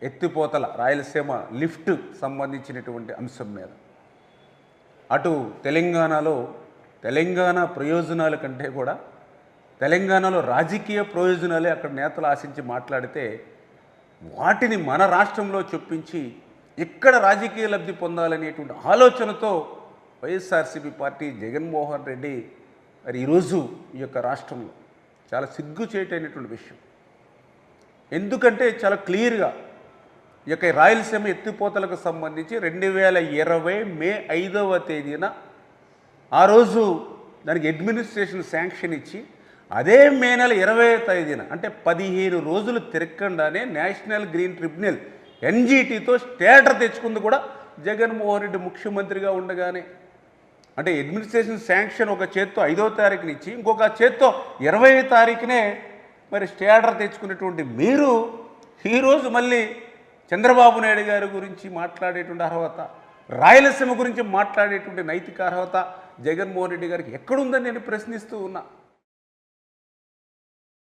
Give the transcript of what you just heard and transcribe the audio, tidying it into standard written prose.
ఎత్తిపోతల రాయలసీమ లిఫ్ట్ సంబంధించినటువంటి అంశం మీద అటు తెలంగాణలో తెలంగాణ ప్రయోజనాల కంటే కూడా తెలంగాణలో రాజకీయ ప్రయోజనాలే అక్కడ నేతలు ఆశించి మాట్లాడితే వాటిని మన రాష్ట్రంలో చొప్పించి ఇక్కడ రాజకీయ లబ్ధి పొందాలనేటువంటి ఆలోచనతో వైఎస్ఆర్సీపీ పార్టీ జగన్మోహన్ రెడ్డి మరి ఈరోజు ఈ యొక్క రాష్ట్రంలో చాలా సిగ్గుచేటైనటువంటి విషయం. ఎందుకంటే చాలా క్లియర్గా ఈ యొక్క రాయలసీమ ఎత్తిపోతలకు సంబంధించి 2020 మే 5వ తేదీన ఆ రోజు దానికి అడ్మినిస్ట్రేషన్ శాంక్షన్ ఇచ్చి అదే మే నెల 20వ తేదీన అంటే 15 రోజులు తిరగకుండానే నేషనల్ గ్రీన్ ట్రిబ్యునల్ ఎన్జీటీతో స్టేటర్ తెచ్చుకుంది కూడా జగన్మోహన్ రెడ్డి ముఖ్యమంత్రిగా ఉండగానే. అంటే అడ్మినిస్ట్రేషన్ శాంక్షన్ ఒక చేత్తో 5వ తారీఖున ఇచ్చి ఇంకొక చేత్తో 20వ తారీఖునే మరి స్టేటర్ తెచ్చుకున్నటువంటి మీరు ఈరోజు మళ్ళీ చంద్రబాబు నాయుడు గారి గురించి మాట్లాడేటువంటి అర్హత, రాయలసీమ గురించి మాట్లాడేటువంటి నైతిక అర్హత జగన్మోహన్ రెడ్డి గారికి ఎక్కడుందని నేను ప్రశ్నిస్తూ ఉన్నా.